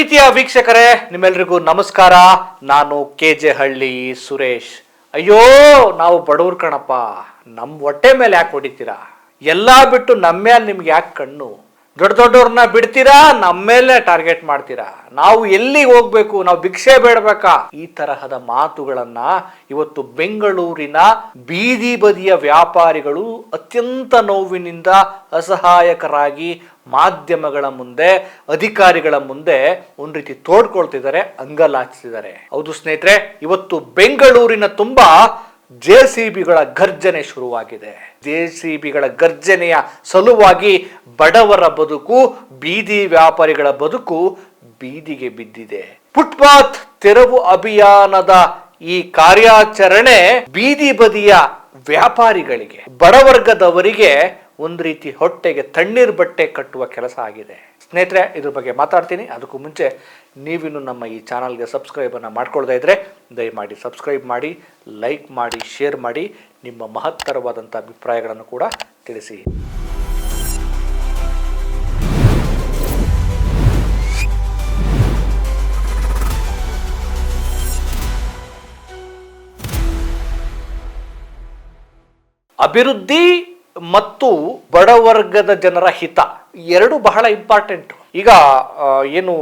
ಪ್ರೀತಿಯ ವೀಕ್ಷಕರೇ, ನಿಮ್ಮೆಲ್ರಿಗೂ ನಮಸ್ಕಾರ. ನಾನು KJ ಹಳ್ಳಿ ಸುರೇಶ್. ಅಯ್ಯೋ, ನಾವು ಬಡವ್ರ ಕಣಪ್ಪ, ನಮ್ಮ ಹೊಟ್ಟೆ ಮೇಲೆ ಯಾಕೆ ಹೊಡಿತೀರಾ? ಎಲ್ಲ ಬಿಟ್ಟು ನಮ್ಮ ಮೇಲೆ ನಿಮ್ಗೆ ಯಾಕೆ ಕಣ್ಣು? ದೊಡ್ಡ ದೊಡ್ಡವ್ರನ್ನ ಬಿಡ್ತೀರಾ, ನಮ್ಮ ಮೇಲೆ ಟಾರ್ಗೆಟ್ ಮಾಡ್ತೀರಾ. ನಾವು ಎಲ್ಲಿಗೆ ಹೋಗ್ಬೇಕು? ನಾವು ಭಿಕ್ಷೆ ಬೇಡಬೇಕಾ? ಈ ತರಹದ ಮಾತುಗಳನ್ನ ಇವತ್ತು ಬೆಂಗಳೂರಿನ ಬೀದಿ ಬದಿಯ ವ್ಯಾಪಾರಿಗಳು ಅತ್ಯಂತ ನೋವಿನಿಂದ ಅಸಹಾಯಕರಾಗಿ ಮಾಧ್ಯಮಗಳ ಮುಂದೆ, ಅಧಿಕಾರಿಗಳ ಮುಂದೆ ಒಂದ್ ರೀತಿ ತೋಡ್ಕೊಳ್ತಿದ್ದಾರೆ, ಅಂಗಲಾಚಿಸಿದ್ದಾರೆ. ಹೌದು ಸ್ನೇಹಿತರೆ, ಇವತ್ತು ಬೆಂಗಳೂರಿನ ತುಂಬಾ JCBಗಳ ಗರ್ಜನೆ ಶುರುವಾಗಿದೆ. JCBಗಳ ಗರ್ಜನೆಯ ಸಲುವಾಗಿ ಬಡವರ ಬದುಕು, ಬೀದಿ ವ್ಯಾಪಾರಿಗಳ ಬದುಕು ಬೀದಿಗೆ ಬಿದ್ದಿದೆ. ಫುಟ್ಪಾತ್ ತೆರವು ಅಭಿಯಾನದ ಈ ಕಾರ್ಯಾಚರಣೆ ಬೀದಿ ಬದಿಯ ವ್ಯಾಪಾರಿಗಳಿಗೆ, ಬಡವರ್ಗದವರಿಗೆ ಒಂದು ರೀತಿ ಹೊಟ್ಟೆಗೆ ತಣ್ಣೀರ್ ಬಟ್ಟೆ ಕಟ್ಟುವ ಕೆಲಸ ಆಗಿದೆ. ಸ್ನೇಹಿತರೆ, ಇದ್ರ ಬಗ್ಗೆ ಮಾತಾಡ್ತೀನಿ. ಅದಕ್ಕೂ ಮುಂಚೆ ನೀವಿನ್ನು ನಮ್ಮ ಈ ಚಾನಲ್ಗೆ ಸಬ್ಸ್ಕ್ರೈಬನ್ನು ಮಾಡ್ಕೊಳ್ತಾ ಇದ್ರೆ ದಯಮಾಡಿ ಸಬ್ಸ್ಕ್ರೈಬ್ ಮಾಡಿ, ಲೈಕ್ ಮಾಡಿ, ಶೇರ್ ಮಾಡಿ, ನಿಮ್ಮ ಮಹತ್ತರವಾದಂಥ ಅಭಿಪ್ರಾಯಗಳನ್ನು ಕೂಡ ತಿಳಿಸಿ. ಅಭಿವೃದ್ಧಿ ಮತ್ತು ಬಡವರ್ಗದ ಜನರ ಹಿತ ಎರಡು ಬಹಳ ಇಂಪಾರ್ಟೆಂಟ್. ಈಗ ಏನು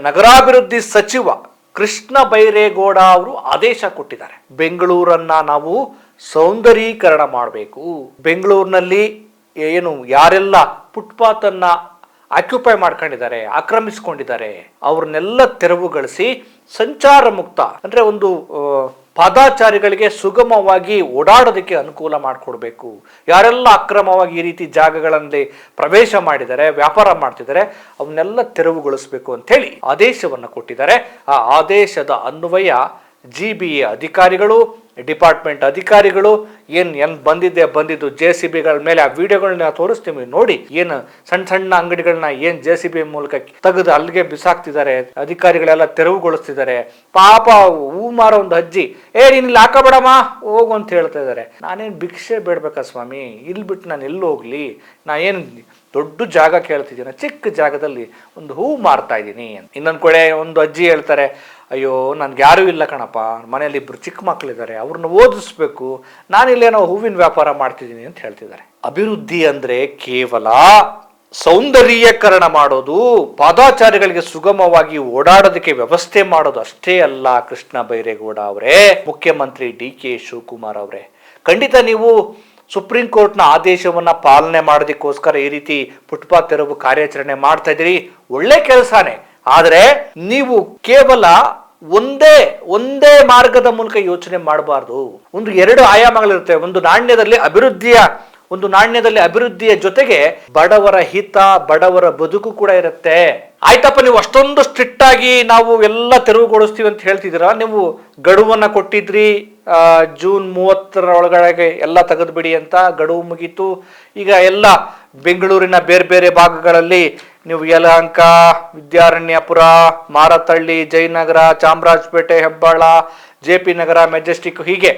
ನಗರಾಭಿವೃದ್ಧಿ ಸಚಿವ ಕೃಷ್ಣ ಬೈರೇಗೌಡ ಅವರು ಆದೇಶ ಕೊಟ್ಟಿದ್ದಾರೆ. ಬೆಂಗಳೂರನ್ನ ನಾವು ಸೌಂದರೀಕರಣ ಮಾಡಬೇಕು. ಬೆಂಗಳೂರಿನಲ್ಲಿ ಏನು ಯಾರೆಲ್ಲ ಫುಟ್ಪಾತ್ ಅನ್ನ ಆಕ್ಯುಪೈ ಮಾಡ್ಕೊಂಡಿದ್ದಾರೆ, ಆಕ್ರಮಿಸಿಕೊಂಡಿದ್ದಾರೆ, ಅವ್ರನ್ನೆಲ್ಲ ತೆರವುಗೊಳಿಸಿ ಸಂಚಾರ ಮುಕ್ತ ಅಂದ್ರೆ ಒಂದು ಪಾದಾಚಾರಿಗಳಿಗೆ ಸುಗಮವಾಗಿ ಓಡಾಡೋದಕ್ಕೆ ಅನುಕೂಲ ಮಾಡಿಕೊಡ್ಬೇಕು. ಯಾರೆಲ್ಲ ಅಕ್ರಮವಾಗಿ ಈ ರೀತಿ ಜಾಗಗಳಲ್ಲಿ ಪ್ರವೇಶ ಮಾಡಿದ್ದಾರೆ, ವ್ಯಾಪಾರ ಮಾಡ್ತಿದ್ದಾರೆ, ಅವನ್ನೆಲ್ಲ ತೆರವುಗೊಳಿಸಬೇಕು ಅಂತ ಹೇಳಿ ಆದೇಶವನ್ನು ಕೊಟ್ಟಿದ್ದಾರೆ. ಆ ಆದೇಶದ ಅನ್ವಯ GBA ಅಧಿಕಾರಿಗಳು, ಡಿಪಾರ್ಟ್ಮೆಂಟ್ ಅಧಿಕಾರಿಗಳು ಏನ್ ಬಂದಿದ್ದು JCBಗಳ ಮೇಲೆ ಆ ವಿಡಿಯೋಗಳನ್ನ ತೋರಿಸ್ತೀವಿ ನೋಡಿ. ಏನು ಸಣ್ಣ ಸಣ್ಣ ಅಂಗಡಿಗಳನ್ನ ಏನ್ JCB ಮೂಲಕ ತೆಗೆದು ಅಲ್ಲಿಗೆ ಬಿಸಾಕ್ತಿದ್ದಾರೆ, ಅಧಿಕಾರಿಗಳೆಲ್ಲ ತೆರವುಗೊಳಿಸ್ತಿದ್ದಾರೆ. ಪಾಪ ಹೂ ಮಾರೋ ಒಂದು ಅಜ್ಜಿ, ನೀನ್ ಇಲ್ಲಿ ಹಾಕಬೇಡಮ್ಮ ಹೋಗು ಅಂತ ಹೇಳ್ತಾ ಇದ್ದಾರೆ. ನಾನೇನು ಭಿಕ್ಷೆ ಬೇಡ್ಬೇಕಾ ಸ್ವಾಮಿ? ಇಲ್ಲಿ ಬಿಟ್ಟು ನಾನು ಎಲ್ಲಿ ಹೋಗ್ಲಿ? ನಾ ಏನು ದೊಡ್ಡ ಜಾಗ ಕೇಳ್ತಿದ್ದೀನಿ, ಚಿಕ್ಕ ಜಾಗದಲ್ಲಿ ಒಂದು ಹೂ ಮಾರ್ತಾ ಇದ್ದೀನಿ. ಇನ್ನೊಂದು ಕಡೆ ಒಂದು ಅಜ್ಜಿ ಹೇಳ್ತಾರೆ, ಅಯ್ಯೋ ನನ್ಗೆ ಯಾರೂ ಇಲ್ಲ ಕಣಪ್ಪ, ಮನೆಯಲ್ಲಿ ಇಬ್ರು ಚಿಕ್ಕ ಮಕ್ಕಳಿದ್ದಾರೆ, ಅವ್ರನ್ನ ಓದಿಸ್ಬೇಕು, ನಾನಿಲ್ಲೇನೋ ಹೂವಿನ ವ್ಯಾಪಾರ ಮಾಡ್ತಿದ್ದೀನಿ ಅಂತ ಹೇಳ್ತಿದ್ದಾರೆ. ಅಭಿವೃದ್ಧಿ ಅಂದ್ರೆ ಕೇವಲ ಸೌಂದರ್ಯೀಕರಣ ಮಾಡೋದು, ಪಾದಾಚಾರಿಗಳಿಗೆ ಸುಗಮವಾಗಿ ಓಡಾಡೋದಕ್ಕೆ ವ್ಯವಸ್ಥೆ ಮಾಡೋದು ಅಷ್ಟೇ ಅಲ್ಲ. ಕೃಷ್ಣ ಬೈರೇಗೌಡ ಅವರೇ, ಮುಖ್ಯಮಂತ್ರಿ DK ಶಿವಕುಮಾರ್ ಅವರೇ, ಖಂಡಿತ ನೀವು ಸುಪ್ರೀಂ ಕೋರ್ಟ್ನ ಆದೇಶವನ್ನ ಪಾಲನೆ ಮಾಡೋದಕ್ಕೋಸ್ಕರ ಈ ರೀತಿ ಫುಟ್ಪಾತ್ ತೆರವು ಕಾರ್ಯಾಚರಣೆ ಮಾಡ್ತಾ ಇದ್ದೀರಿ, ಒಳ್ಳೆ ಕೆಲಸನೇ. ಆದ್ರೆ ನೀವು ಕೇವಲ ಒಂದೇ ಮಾರ್ಗದ ಮೂಲಕ ಯೋಚನೆ ಮಾಡಬಾರ್ದು. ಒಂದು ಎರಡು ಆಯಾಮಗಳಿರುತ್ತೆ. ಒಂದು ನಾಣ್ಯದಲ್ಲಿ ಅಭಿವೃದ್ಧಿಯ ಜೊತೆಗೆ ಬಡವರ ಹಿತ, ಬಡವರ ಬದುಕು ಕೂಡ ಇರುತ್ತೆ. ಆಯ್ತಪ್ಪ, ನೀವು ಅಷ್ಟೊಂದು ಸ್ಟ್ರಿಕ್ಟ್ ಆಗಿ ನಾವು ಎಲ್ಲ ತೆರವುಗೊಳಿಸ್ತೀವಿ ಅಂತ ಹೇಳ್ತಿದ್ದೀರಾ. ನೀವು ಗಡುವನ್ನ ಕೊಟ್ಟಿದ್ರಿ, ಜೂನ್ 30 ಒಳಗಡೆ ಎಲ್ಲ ತೆಗೆದುಬಿಡಿ ಅಂತ ಗಡುವು ಮುಗೀತು. ಈಗ ಎಲ್ಲ ಬೆಂಗಳೂರಿನ ಬೇರೆ ಬೇರೆ ಭಾಗಗಳಲ್ಲಿ ನೀವು ಯಲಹಂಕ, ವಿದ್ಯಾರಣ್ಯಪುರ, ಮಾರತಳ್ಳಿ, ಜಯನಗರ, ಚಾಮರಾಜಪೇಟೆ, ಹೆಬ್ಬಾಳ, JP ನಗರ, ಮೆಜೆಸ್ಟಿಕ್, ಹೀಗೆ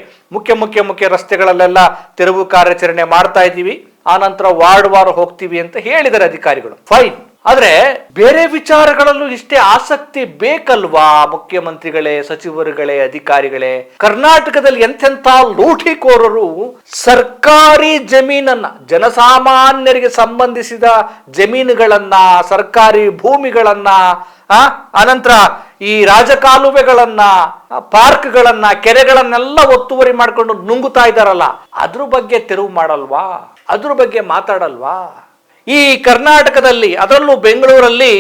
ಮುಖ್ಯ ರಸ್ತೆಗಳಲ್ಲೆಲ್ಲ ತೆರವು ಕಾರ್ಯಾಚರಣೆ ಮಾಡ್ತಾ ಇದ್ದೀವಿ. ಆನಂತರ ವಾರ್ಡ್ ಹೋಗ್ತೀವಿ ಅಂತ ಹೇಳಿದ್ದಾರೆ ಅಧಿಕಾರಿಗಳು. ಫೈನ್. ಆದ್ರೆ ಬೇರೆ ವಿಚಾರಗಳಲ್ಲೂ ಇಷ್ಟೇ ಆಸಕ್ತಿ ಬೇಕಲ್ವಾ ಮುಖ್ಯಮಂತ್ರಿಗಳೇ, ಸಚಿವರುಗಳೇ, ಅಧಿಕಾರಿಗಳೇ? ಕರ್ನಾಟಕದಲ್ಲಿ ಎಂತೆಂಥ ಲೂಟಿಕೋರರು ಸರ್ಕಾರಿ ಜಮೀನನ್ನ, ಜನಸಾಮಾನ್ಯರಿಗೆ ಸಂಬಂಧಿಸಿದ ಜಮೀನುಗಳನ್ನ, ಸರ್ಕಾರಿ ಭೂಮಿಗಳನ್ನ, ಅನಂತರ ಈ ರಾಜಕಾಲುವೆಗಳನ್ನ, ಪಾರ್ಕ್ಗಳನ್ನ, ಕೆರೆಗಳನ್ನೆಲ್ಲ ಒತ್ತುವರಿ ಮಾಡ್ಕೊಂಡು ನುಂಗುತ್ತಾ ಇದ್ದಾರಲ್ಲ, ಅದ್ರ ಬಗ್ಗೆ ತೆರವು ಮಾಡಲ್ವಾ? ಅದ್ರ ಬಗ್ಗೆ ಮಾತಾಡಲ್ವಾ? ಈ ಕರ್ನಾಟಕದಲ್ಲಿ, ಅದರಲ್ಲೂ ಬೆಂಗಳೂರಲ್ಲಿ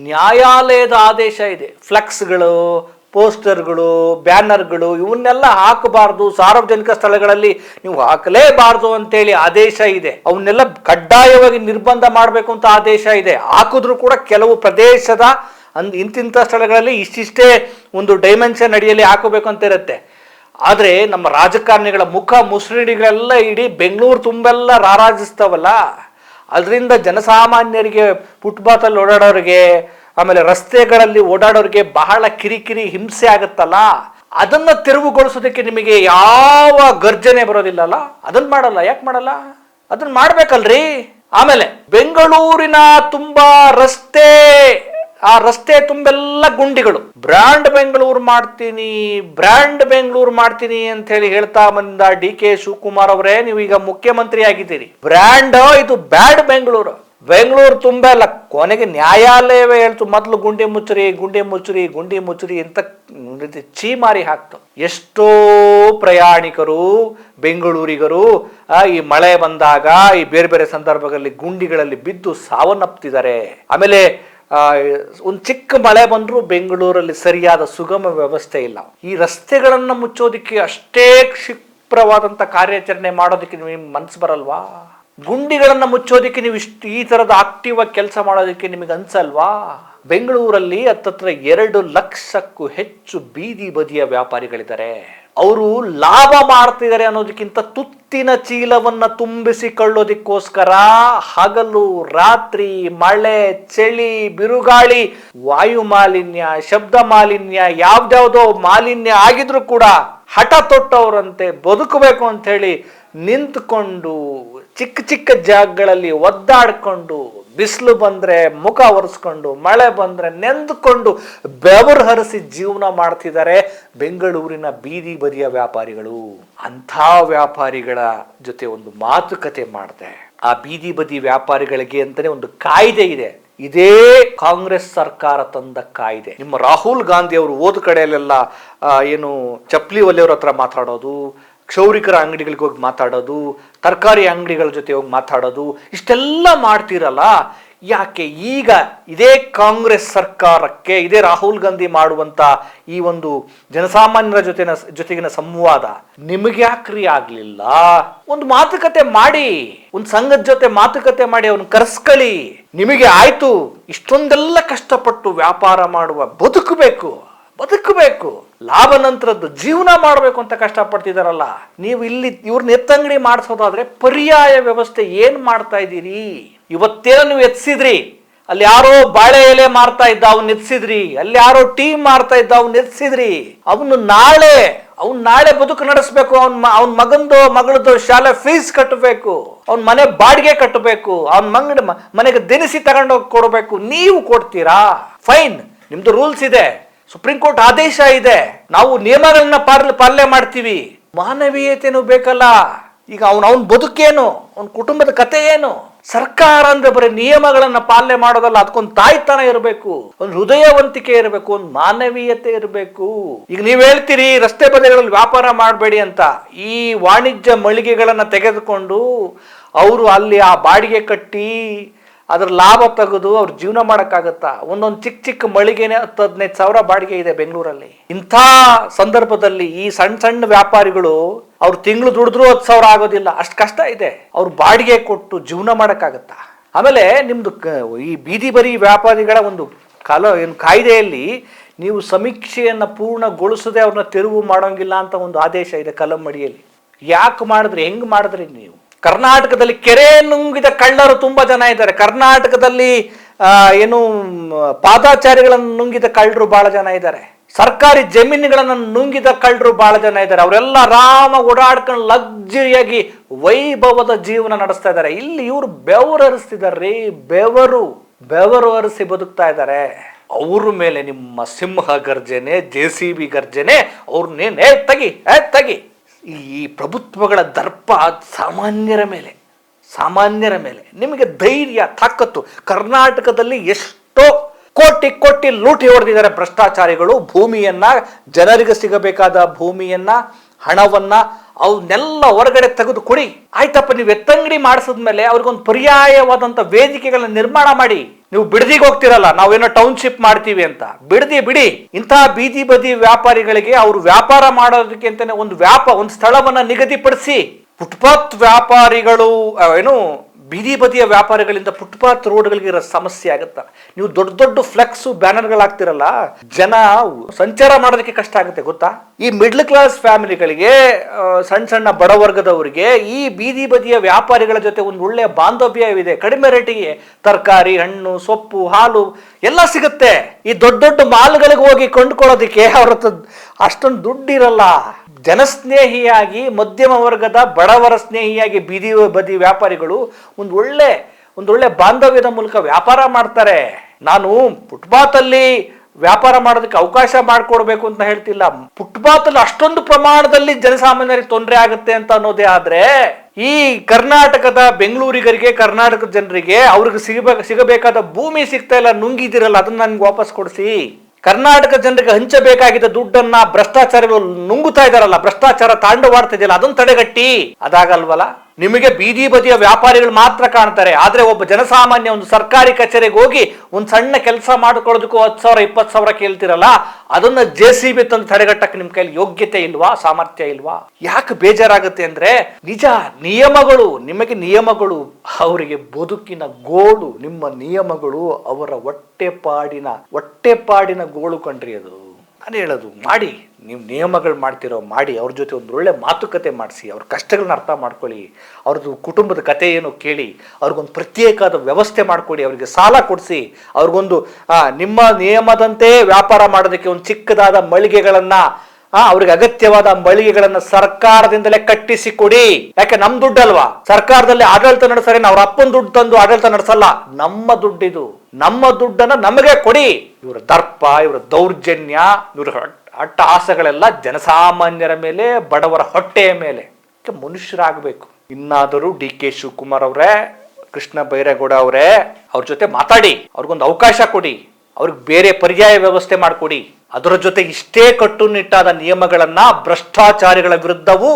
ನ್ಯಾಯಾಲಯದ ಆದೇಶ ಇದೆ. ಫ್ಲೆಕ್ಸ್ಗಳು, ಪೋಸ್ಟರ್ಗಳು, ಬ್ಯಾನರ್ಗಳು ಇವನ್ನೆಲ್ಲ ಹಾಕಬಾರ್ದು, ಸಾರ್ವಜನಿಕ ಸ್ಥಳಗಳಲ್ಲಿ ನೀವು ಹಾಕಲೇಬಾರ್ದು ಅಂತೇಳಿ ಆದೇಶ ಇದೆ. ಅವನ್ನೆಲ್ಲ ಕಡ್ಡಾಯವಾಗಿ ನಿರ್ಬಂಧ ಮಾಡಬೇಕು ಅಂತ ಆದೇಶ ಇದೆ. ಹಾಕಿದ್ರು ಕೂಡ ಕೆಲವು ಪ್ರದೇಶದ ಇಂತಿಂಥ ಸ್ಥಳಗಳಲ್ಲಿ ಇಷ್ಟಿಷ್ಟೇ ಒಂದು ಡೈಮೆನ್ಷನ್ ಅಡಿಯಲ್ಲಿ ಹಾಕಬೇಕು ಅಂತ ಇರುತ್ತೆ. ಆದರೆ ನಮ್ಮ ರಾಜಕಾರಣಿಗಳ ಮುಸುಡಿಗಳೆಲ್ಲ ಇಡೀ ಬೆಂಗಳೂರು ತುಂಬೆಲ್ಲ ರಾರಾಜಿಸ್ತಾವಲ್ಲ, ಅದರಿಂದ ಜನಸಾಮಾನ್ಯರಿಗೆ, ಫುಟ್ಪಾತಲ್ಲಿ ಓಡಾಡೋರಿಗೆ, ಆಮೇಲೆ ರಸ್ತೆಗಳಲ್ಲಿ ಓಡಾಡೋರಿಗೆ ಬಹಳ ಕಿರಿಕಿರಿ, ಹಿಂಸೆ ಆಗುತ್ತಲ್ಲ. ಅದನ್ನ ತೆರವುಗೊಳಿಸೋದಕ್ಕೆ ನಿಮಗೆ ಯಾವ ಗರ್ಜನೆ ಬರೋದಿಲ್ಲಲ್ಲ, ಅದನ್ನ ಮಾಡಲ್ಲ. ಯಾಕೆ ಮಾಡಲ್ಲ? ಅದನ್ನ ಮಾಡ್ಬೇಕಲ್ರಿ. ಆಮೇಲೆ ಬೆಂಗಳೂರಿನ ತುಂಬಾ ರಸ್ತೆ ಆ ರಸ್ತೆ ತುಂಬೆಲ್ಲ ಗುಂಡಿಗಳು. ಬ್ರ್ಯಾಂಡ್ ಬೆಂಗಳೂರು ಮಾಡ್ತೀನಿ ಅಂತ ಹೇಳಿ ಹೇಳ್ತಾ ಬಂದ DK ಶಿವಕುಮಾರ್ ಅವರೇ, ನೀವು ಈಗ ಮುಖ್ಯಮಂತ್ರಿ ಆಗಿದ್ದೀರಿ. ಬ್ರ್ಯಾಂಡ್ ಇದು ಬ್ಯಾಡ್ ಬೆಂಗಳೂರು ತುಂಬ ಇಲ್ಲ. ಕೊನೆಗೆ ನ್ಯಾಯಾಲಯವೇ ಹೇಳ್ತು, ಮೊದಲು ಗುಂಡಿ ಮುಚ್ಚರಿ ಅಂತ ಚೀಮಾರಿ ಹಾಕ್ತು. ಎಷ್ಟೋ ಪ್ರಯಾಣಿಕರು ಬೆಂಗಳೂರಿಗರು ಈ ಮಳೆ ಬಂದಾಗ ಈ ಬೇರೆ ಬೇರೆ ಸಂದರ್ಭಗಳಲ್ಲಿ ಗುಂಡಿಗಳಲ್ಲಿ ಬಿದ್ದು ಸಾವನ್ನಪ್ತಿದ್ದಾರೆ. ಆಮೇಲೆ ಒಂದು ಚಿಕ್ಕ ಮಳೆ ಬಂದರೂ ಬೆಂಗಳೂರಲ್ಲಿ ಸರಿಯಾದ ಸುಗಮ ವ್ಯವಸ್ಥೆ ಇಲ್ಲ. ಈ ರಸ್ತೆಗಳನ್ನ ಮುಚ್ಚೋದಿಕ್ಕೆ ಅಷ್ಟೇ ಕ್ಷಿಪ್ರವಾದಂಥ ಕಾರ್ಯಾಚರಣೆ ಮಾಡೋದಕ್ಕೆ ನಿಮಗೆ ಮನಸ್ಸು ಬರಲ್ವಾ? ಗುಂಡಿಗಳನ್ನ ಮುಚ್ಚೋದಿಕ್ಕೆ ನೀವು ಈ ತರದ ಆಕ್ಟಿವ್ ಆಗಿ ಕೆಲಸ ಮಾಡೋದಕ್ಕೆ ನಿಮಗೆ ಅನ್ಸಲ್ವಾ? ಬೆಂಗಳೂರಲ್ಲಿ ಹತ್ತತ್ರ 2 ಲಕ್ಷಕ್ಕೂ ಹೆಚ್ಚು ಬೀದಿ ಬದಿಯ ವ್ಯಾಪಾರಿಗಳಿದ್ದಾರೆ. ಅವರು ಲಾಭ ಮಾಡ್ತಿದ್ದಾರೆ ಅನ್ನೋದಕ್ಕಿಂತ ತುತ್ತಿನ ಚೀಲವನ್ನ ತುಂಬಿಸಿಕೊಳ್ಳೋದಿಕ್ಕೋಸ್ಕರ ಹಗಲು ರಾತ್ರಿ ಮಳೆ ಚಳಿ ಬಿರುಗಾಳಿ ವಾಯು ಮಾಲಿನ್ಯ ಶಬ್ದ ಮಾಲಿನ್ಯ ಯಾವ್ದ್ಯಾವ್ದೋ ಮಾಲಿನ್ಯ ಆಗಿದ್ರು ಕೂಡ ಹಠ ತೊಟ್ಟವರಂತೆ ಬದುಕಬೇಕು ಅಂತ ಹೇಳಿ ನಿಂತ್ಕೊಂಡು ಚಿಕ್ಕ ಜಾಗಗಳಲ್ಲಿ ಒದ್ದಾಡ್ಕೊಂಡು ಬಿಸಿಲು ಬಂದ್ರೆ ಮುಖ ಒರೆಸ್ಕೊಂಡು ಮಳೆ ಬಂದ್ರೆ ನೆಂದುಕೊಂಡು ಬೆವರು ಹರಿಸಿ ಜೀವನ ಮಾಡ್ತಿದ್ದಾರೆ ಬೆಂಗಳೂರಿನ ಬೀದಿ ಬದಿಯ ವ್ಯಾಪಾರಿಗಳು. ಅಂಥ ವ್ಯಾಪಾರಿಗಳ ಜೊತೆ ಒಂದು ಮಾತುಕತೆ ಮಾಡಿದೆ. ಆ ಬೀದಿ ಬದಿ ವ್ಯಾಪಾರಿಗಳಿಗೆ ಅಂತಾನೆ ಒಂದು ಕಾಯ್ದೆ ಇದೆ. ಇದೇ ಕಾಂಗ್ರೆಸ್ ಸರ್ಕಾರ ತಂದ ಕಾಯ್ದೆ. ನಿಮ್ಮ ರಾಹುಲ್ ಗಾಂಧಿ ಅವರು ಹೋದ ಕಡೆಯಲ್ಲೆಲ್ಲ ಏನು ಚಪ್ಪಲಿ ಒಲೆಯವ್ರ ಹತ್ರ ಮಾತಾಡೋದು, ಕ್ಷೌರಿಕರ ಅಂಗಡಿಗಳಿಗೆ ಹೋಗಿ ಮಾತಾಡೋದು, ತರಕಾರಿ ಅಂಗಡಿಗಳ ಜೊತೆ ಹೋಗಿ ಮಾತಾಡೋದು, ಇಷ್ಟೆಲ್ಲ ಮಾಡ್ತಿರಲ್ಲ, ಯಾಕೆ ಈಗ ಇದೇ ಕಾಂಗ್ರೆಸ್ ಸರ್ಕಾರಕ್ಕೆ ಇದೇ ರಾಹುಲ್ ಗಾಂಧಿ ಮಾಡುವಂತ ಈ ಒಂದು ಜನಸಾಮಾನ್ಯರ ಜೊತೆಗಿನ ಸಂವಾದ ನಿಮಗೆ ಯಾಕ್ರಿ ಆಗ್ಲಿಲ್ಲ? ಒಂದು ಮಾತುಕತೆ ಮಾಡಿ, ಒಂದು ಸಂಘದ ಜೊತೆ ಮಾತುಕತೆ ಮಾಡಿ ಅವ್ನು ಕರೆಸ್ಕೊಳ್ಳಿ. ನಿಮಗೆ ಆಯ್ತು ಇಷ್ಟೊಂದೆಲ್ಲ ಕಷ್ಟಪಟ್ಟು ವ್ಯಾಪಾರ ಮಾಡುವ ಬದುಕಬೇಕು ಲಾಭ ನಂತರದ್ದು ಜೀವನ ಮಾಡಬೇಕು ಅಂತ ಕಷ್ಟಪಡ್ತಿದಾರಲ್ಲ, ನೀವು ಇಲ್ಲಿ ಇವ್ರನ್ನ ಎತ್ತಂಗಡಿ ಮಾಡಿಸೋದಾದ್ರೆ ಪರ್ಯಾಯ ವ್ಯವಸ್ಥೆ ಏನ್ ಮಾಡ್ತಾ ಇದ್ದೀರಿ? ಇವತ್ತೇನೋ ನೀವು ಎತ್ಸಿದ್ರಿ, ಅಲ್ಲಿ ಯಾರೋ ಬಾಳೆ ಎಲೆ ಮಾರ್ತಾ ಇದ್ದ ಅವ್ನು ಎತ್ಸಿದ್ರಿ, ಅಲ್ಲಿ ಯಾರೋ ಟೀ ಮಾರ್ತಾ ಇದ್ದ ಅವ್ನು ಎತ್ಸಿದ್ರಿ. ಅವನು ನಾಳೆ ಬದುಕು ನಡೆಸಬೇಕು. ಅವನ್ ಮಗಳದು ಶಾಲೆ ಫೀಸ್ ಕಟ್ಟಬೇಕು, ಅವನ್ ಮನೆ ಬಾಡಿಗೆ ಕಟ್ಟಬೇಕು, ಅವನ್ ಮನೆಗೆ ದಿನಸಿ ತಗೊಂಡೋಗಿ ಕೊಡಬೇಕು. ನೀವು ಕೊಡ್ತೀರಾ? ಫೈನ್, ನಿಮ್ದು ರೂಲ್ಸ್ ಇದೆ, ಸುಪ್ರೀಂ ಕೋರ್ಟ್ ಆದೇಶ ಇದೆ, ನಾವು ನಿಯಮಗಳನ್ನ ಪಾಲನೆ ಮಾಡ್ತೀವಿ. ಮಾನವೀಯತೆನೂ ಬೇಕಲ್ಲ. ಈಗ ಅವನ್ ಬದುಕೇನು, ಅವನ ಕುಟುಂಬದ ಕತೆ ಏನು? ಸರ್ಕಾರ ಅಂದ್ರೆ ಬರೀ ನಿಯಮಗಳನ್ನ ಪಾಲನೆ ಮಾಡೋದಲ್ಲ, ಅದಕ್ಕೊಂದು ತಾಯ್ತನ ಇರಬೇಕು, ಒಂದು ಹೃದಯವಂತಿಕೆ ಇರಬೇಕು, ಒಂದು ಮಾನವೀಯತೆ ಇರಬೇಕು. ಈಗ ನೀವ್ ಹೇಳ್ತೀರಿ ರಸ್ತೆ ಬದಿಗಳಲ್ಲಿ ವ್ಯಾಪಾರ ಮಾಡಬೇಡಿ ಅಂತ. ಈ ವಾಣಿಜ್ಯ ಮಳಿಗೆಗಳನ್ನ ತೆಗೆದುಕೊಂಡು ಅವರು ಅಲ್ಲಿ ಆ ಬಾಡಿಗೆ ಕಟ್ಟಿ ಅದ್ರ ಲಾಭ ತೆಗೆದು ಅವ್ರ ಜೀವನ ಮಾಡಕ್ಕಾಗತ್ತಾ? ಒಂದೊಂದು ಚಿಕ್ಕ ಮಳಿಗೆನೆ 10-15 ಸಾವಿರ ಬಾಡಿಗೆ ಇದೆ ಬೆಂಗಳೂರಲ್ಲಿ. ಇಂಥ ಸಂದರ್ಭದಲ್ಲಿ ಈ ಸಣ್ಣ ವ್ಯಾಪಾರಿಗಳು ಅವ್ರು ತಿಂಗಳು ದುಡಿದ್ರು 10,000 ಆಗೋದಿಲ್ಲ, ಅಷ್ಟು ಕಷ್ಟ ಇದೆ. ಅವ್ರು ಬಾಡಿಗೆ ಕೊಟ್ಟು ಜೀವನ ಮಾಡಕ್ಕಾಗತ್ತಾ? ಆಮೇಲೆ ನಿಮ್ದು ಈ ಬೀದಿ ಬರಿ ವ್ಯಾಪಾರಿಗಳ ಒಂದು ಕಾಯ್ದೆಯಲ್ಲಿ ನೀವು ಸಮೀಕ್ಷೆಯನ್ನ ಪೂರ್ಣಗೊಳಿಸದೆ ಅವ್ರನ್ನ ತೆರವು ಮಾಡೋಂಗಿಲ್ಲ ಅಂತ ಒಂದು ಆದೇಶ ಇದೆ ಕಲಂ ಅಡಿಯಲ್ಲಿ. ಯಾಕೆ ಮಾಡಿದ್ರಿ? ಹೆಂಗ್ ಮಾಡಿದ್ರಿ ನೀವು? ಕರ್ನಾಟಕದಲ್ಲಿ ಕೆರೆ ನುಂಗಿದ ಕಳ್ಳರು ತುಂಬಾ ಜನ ಇದ್ದಾರೆ. ಕರ್ನಾಟಕದಲ್ಲಿ ಪಾದಾಚಾರಿಗಳನ್ನು ನುಂಗಿದ ಕಳ್ಳರು ಬಹಳ ಜನ ಇದ್ದಾರೆ. ಸರ್ಕಾರಿ ಜಮೀನುಗಳನ್ನು ನುಂಗಿದ ಕಳ್ಳರು ಬಹಳ ಜನ ಇದ್ದಾರೆ. ಅವರೆಲ್ಲ ಆರಾಮ ಓಡಾಡ್ಕೊಂಡು ಲಕ್ಸುರಿಯಾಗಿ ವೈಭವದ ಜೀವನ ನಡೆಸ್ತಾ ಇದ್ದಾರೆ. ಇಲ್ಲಿ ಇವರು ಬೆವರು ಹರಿಸ್ತಿದಾರ್ರಿ, ಬೆವರು ಹರಿಸಿ ಬದುಕ್ತಾ ಇದ್ದಾರೆ. ಅವ್ರ ಮೇಲೆ ನಿಮ್ಮ ಸಿಂಹ ಗರ್ಜನೆ, JCB ಗರ್ಜನೆ, ಅವ್ರನ್ನೇನು ತಗಿ. ಈ ಪ್ರಭುತ್ವಗಳ ದರ್ಪ ಸಾಮಾನ್ಯರ ಮೇಲೆ ನಿಮಗೆ ಧೈರ್ಯ ತಾಕತ್ತು. ಕರ್ನಾಟಕದಲ್ಲಿ ಎಷ್ಟೋ ಕೋಟಿ ಲೂಟಿ ಹೊಡೆದಿದ್ದಾರೆ ಭ್ರಷ್ಟಾಚಾರಿಗಳು. ಭೂಮಿಯನ್ನ, ಜನರಿಗೆ ಸಿಗಬೇಕಾದ ಭೂಮಿಯನ್ನ, ಹಣವನ್ನ ಅವನ್ನೆಲ್ಲ ಹೊರಗಡೆ ತೆಗೆದು ಕೊಡಿ. ಆಯ್ತಪ್ಪ, ನೀವು ಎತ್ತಂಗಡಿ ಮಾಡಿಸಿದ್ಮೇಲೆ ಅವ್ರಿಗೊಂದು ಪರ್ಯಾಯವಾದಂತ ವೇದಿಕೆಗಳನ್ನ ನಿರ್ಮಾಣ ಮಾಡಿ. ನೀವು ಬಿಡದಿಗೆ ಹೋಗ್ತಿರಲ್ಲ, ನಾವೇನೋ ಟೌನ್ಶಿಪ್ ಮಾಡ್ತೀವಿ ಅಂತ, ಬಿಡಿ. ಇಂತಹ ಬೀದಿ ಬದಿ ವ್ಯಾಪಾರಿಗಳಿಗೆ ಅವರು ವ್ಯಾಪಾರ ಮಾಡೋದಕ್ಕೆ ಅಂತಾನೆ ಒಂದು ಸ್ಥಳವನ್ನ ನಿಗದಿಪಡಿಸಿ. ಫುಟ್ಪಾತ್ ವ್ಯಾಪಾರಿಗಳು ಬೀದಿ ಬದಿಯ ವ್ಯಾಪಾರಿಗಳಿಂದ ಫುಟ್ಪಾತ್ ರೋಡ್ಗಳಿಗೆ ಇರೋ ಸಮಸ್ಯೆ ಆಗುತ್ತ. ನೀವು ದೊಡ್ಡ ಫ್ಲೆಕ್ಸ್ ಬ್ಯಾನರ್ಗಳಾಗ್ತಿರಲ್ಲ, ಜನ ಸಂಚಾರ ಮಾಡೋದಕ್ಕೆ ಕಷ್ಟ ಆಗುತ್ತೆ ಗೊತ್ತಾ? ಈ ಮಿಡ್ಲ್ ಕ್ಲಾಸ್ ಫ್ಯಾಮಿಲಿಗಳಿಗೆ, ಸಣ್ಣ ಬಡವರ್ಗದವರಿಗೆ ಈ ಬೀದಿ ಬದಿಯ ವ್ಯಾಪಾರಿಗಳ ಜೊತೆ ಒಂದು ಒಳ್ಳೆಯ ಬಾಂಧವ್ಯವಿದೆ. ಕಡಿಮೆ ರೇಟಿಗೆ ತರಕಾರಿ, ಹಣ್ಣು, ಸೊಪ್ಪು, ಹಾಲು ಎಲ್ಲ ಸಿಗುತ್ತೆ. ಈ ದೊಡ್ಡ ಮಾಲ್ಗಳಿಗೆ ಹೋಗಿ ಕೊಂಡ್ಕೊಳ್ಳೋದಿಕ್ಕೆ ಅವ್ರ ಹತ್ರ ಅಷ್ಟೊಂದು ದುಡ್ಡಿರಲ್ಲ. ಜನಸ್ನೇಹಿಯಾಗಿ, ಮಧ್ಯಮ ವರ್ಗದ ಬಡವರ ಸ್ನೇಹಿಯಾಗಿ ಬೀದಿ ಬದಿ ವ್ಯಾಪಾರಿಗಳು ಒಂದು ಒಳ್ಳೆ ಒಂದೊಳ್ಳೆ ಬಾಂಧವ್ಯದ ಮೂಲಕ ವ್ಯಾಪಾರ ಮಾಡ್ತಾರೆ. ನಾನು ಫುಟ್ಪಾತಲ್ಲಿ ವ್ಯಾಪಾರ ಮಾಡೋದಕ್ಕೆ ಅವಕಾಶ ಮಾಡಿಕೊಡ್ಬೇಕು ಅಂತ ಹೇಳ್ತಿಲ್ಲ. ಫುಟ್ಪಾತಲ್ಲಿ ಅಷ್ಟೊಂದು ಪ್ರಮಾಣದಲ್ಲಿ ಜನಸಾಮಾನ್ಯರಿಗೆ ತೊಂದರೆ ಆಗುತ್ತೆ ಅಂತ ಅನ್ನೋದೇ ಆದ್ರೆ ಈ ಕರ್ನಾಟಕದ ಬೆಂಗಳೂರಿಗರಿಗೆ, ಕರ್ನಾಟಕದ ಜನರಿಗೆ ಅವ್ರಿಗೆ ಸಿಗಬೇಕಾದ ಭೂಮಿ ಸಿಗ್ತಾ ಇಲ್ಲ, ನುಂಗಿದಿರಲ್ಲ, ಅದನ್ನ ನನ್ಗೆ ವಾಪಸ್ ಕೊಡಿಸಿ. ಕರ್ನಾಟಕ ಜನರಿಗೆ ಹಂಚಬೇಕಾಗಿದ್ದ ದುಡ್ಡನ್ನ ಭ್ರಷ್ಟಾಚಾರಿಗಳು ನುಂಗುತ್ತಾ ಇದಾರಲ್ಲ, ಭ್ರಷ್ಟಾಚಾರ ತಾಂಡವಾಡ್ತಾ ಇದೆಯಲ್ಲ, ಅದನ್ನ ತಡೆಗಟ್ಟಿ. ಅದಾಗಲ್ವಲ್ಲ. ನಿಮಗೆ ಬೀದಿ ಬದಿಯ ವ್ಯಾಪಾರಿಗಳು ಮಾತ್ರ ಕಾಣ್ತಾರೆ, ಆದ್ರೆ ಒಬ್ಬ ಜನಸಾಮಾನ್ಯ ಒಂದು ಸರ್ಕಾರಿ ಕಚೇರಿಗೆ ಹೋಗಿ ಒಂದು ಸಣ್ಣ ಕೆಲಸ ಮಾಡಿಕೊಳ್ಳೋದಕ್ಕೂ 10,000 20,000 ಕೇಳ್ತಿರಲ್ಲ, ಅದನ್ನ JCB ತಂದು ತಡೆಗಟ್ಟಕ್ಕೆ ನಿಮ್ ಕೈಲಿ ಯೋಗ್ಯತೆ ಇಲ್ವಾ, ಸಾಮರ್ಥ್ಯ ಇಲ್ವಾ? ಯಾಕೆ ಬೇಜಾರಾಗುತ್ತೆ ಅಂದ್ರೆ ನಿಜ, ನಿಯಮಗಳು, ನಿಮಗೆ ನಿಯಮಗಳು ಅವರಿಗೆ ಬದುಕಿನ ಗೋಳು. ನಿಮ್ಮ ನಿಯಮಗಳು ಅವರ ಹೊಟ್ಟೆಪಾಡಿನ ಗೋಳು ಕಣ್ರಿ. ಅದು ನಾನು ಹೇಳೋದು, ಮಾಡಿ, ನೀವು ನಿಯಮಗಳು ಮಾಡ್ತಿರೋ ಮಾಡಿ, ಅವ್ರ ಜೊತೆ ಒಂದು ಒಳ್ಳೆ ಮಾತುಕತೆ ಮಾಡಿಸಿ, ಅವ್ರ ಕಷ್ಟಗಳನ್ನ ಅರ್ಥ ಮಾಡ್ಕೊಳ್ಳಿ, ಅವ್ರದ್ದು ಕುಟುಂಬದ ಕಥೆ ಏನು ಕೇಳಿ, ಅವ್ರಿಗೊಂದು ಪ್ರತ್ಯೇಕವಾದ ವ್ಯವಸ್ಥೆ ಮಾಡ್ಕೊಡಿ, ಅವರಿಗೆ ಸಾಲ ಕೊಡಿಸಿ, ಅವ್ರಿಗೊಂದು ನಿಮ್ಮ ನಿಯಮದಂತೆ ವ್ಯಾಪಾರ ಮಾಡೋದಕ್ಕೆ ಒಂದು ಚಿಕ್ಕದಾದ ಮಳಿಗೆಗಳನ್ನ, ಅವ್ರಿಗೆ ಅಗತ್ಯವಾದ ಮಳಿಗೆಗಳನ್ನ ಸರ್ಕಾರದಿಂದಲೇ ಕಟ್ಟಿಸಿ ಕೊಡಿ. ಯಾಕೆ ನಮ್ಮ ದುಡ್ಡಲ್ವಾ, ಸರ್ಕಾರದಲ್ಲಿ ಆಡಳಿತ ನಡೆಸರೆ ಅವ್ರ ಅಪ್ಪನ ದುಡ್ಡು ತಂದು ಆಡಳಿತ ನಡೆಸಲ್ಲ, ನಮ್ಮ ದುಡ್ಡಿದು, ನಮ್ಮ ದುಡ್ಡನ್ನ ನಮಗೆ ಕೊಡಿ. ಇವರ ದರ್ಪ, ಇವರ ದೌರ್ಜನ್ಯ, ಇವರ ಅಟ್ಟಹಾಸಗಳೆಲ್ಲ ಜನಸಾಮಾನ್ಯರ ಮೇಲೆ, ಬಡವರ ಹೊಟ್ಟೆಯ ಮೇಲೆ. ಮನುಷ್ಯರಾಗಬೇಕು. ಇನ್ನಾದರೂ DK ಶಿವಕುಮಾರ್ ಅವರೇ, ಕೃಷ್ಣ ಬೈರೇಗೌಡ ಅವರೇ, ಅವ್ರ ಜೊತೆ ಮಾತಾಡಿ, ಅವ್ರಿಗೊಂದು ಅವಕಾಶ ಕೊಡಿ, ಅವ್ರಿಗೆ ಬೇರೆ ಪರ್ಯಾಯ ವ್ಯವಸ್ಥೆ ಮಾಡಿಕೊಡಿ. ಅದರ ಜೊತೆ ಇಷ್ಟೇ ಕಟ್ಟುನಿಟ್ಟಾದ ನಿಯಮಗಳನ್ನ ಭ್ರಷ್ಟಾಚಾರಿಗಳ ವಿರುದ್ಧವೂ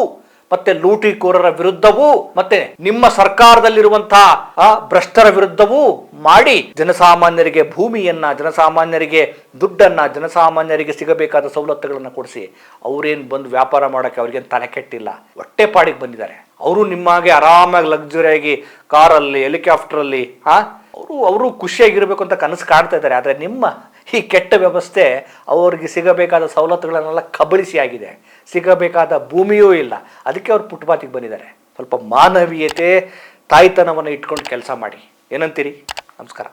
ಮತ್ತೆ ಲೂಟಿಕೋರರ ವಿರುದ್ಧವೂ ಮತ್ತೆ ನಿಮ್ಮ ಸರ್ಕಾರದಲ್ಲಿರುವಂತಹ ಭ್ರಷ್ಟರ ವಿರುದ್ಧವೂ ಮಾಡಿ ಜನಸಾಮಾನ್ಯರಿಗೆ ಭೂಮಿಯನ್ನ, ಜನಸಾಮಾನ್ಯರಿಗೆ ದುಡ್ಡನ್ನ, ಜನಸಾಮಾನ್ಯರಿಗೆ ಸಿಗಬೇಕಾದ ಸವಲತ್ತುಗಳನ್ನ ಕೊಡಿಸಿ. ಅವ್ರೇನ್ ಬಂದು ವ್ಯಾಪಾರ ಮಾಡೋಕೆ ಅವ್ರಿಗೇನು ತಲೆ ಕೆಟ್ಟಿಲ್ಲ, ಹೊಟ್ಟೆಪಾಡಿಗೆ ಬಂದಿದ್ದಾರೆ. ಅವರು ನಿಮ್ಮಾಗೆ ಆರಾಮಾಗಿ ಲಕ್ಸುರಿಯಾಗಿ ಕಾರಲ್ಲಿ, ಹೆಲಿಕಾಪ್ಟರಲ್ಲಿ ಅವರು ಖುಷಿಯಾಗಿರ್ಬೇಕು ಅಂತ ಕನಸು ಕಾಣ್ತಾ ಇದ್ದಾರೆ. ಆದರೆ ನಿಮ್ಮ ಈ ಕೆಟ್ಟ ವ್ಯವಸ್ಥೆ ಅವ್ರಿಗೆ ಸಿಗಬೇಕಾದ ಸವಲತ್ತುಗಳನ್ನೆಲ್ಲ ಕಬಳಿಸಿ ಆಗಿದೆ, ಸಿಗಬೇಕಾದ ಭೂಮಿಯೂ ಇಲ್ಲ. ಅದಕ್ಕೆ ಅವ್ರು ಫುಟ್ಪಾತಿಗೆ ಬಂದಿದ್ದಾರೆ. ಸ್ವಲ್ಪ ಮಾನವೀಯತೆ, ತಾಯ್ತನವನ್ನು ಇಟ್ಕೊಂಡು ಕೆಲಸ ಮಾಡಿ. ಏನಂತೀರಿ? ನಮಸ್ಕಾರ.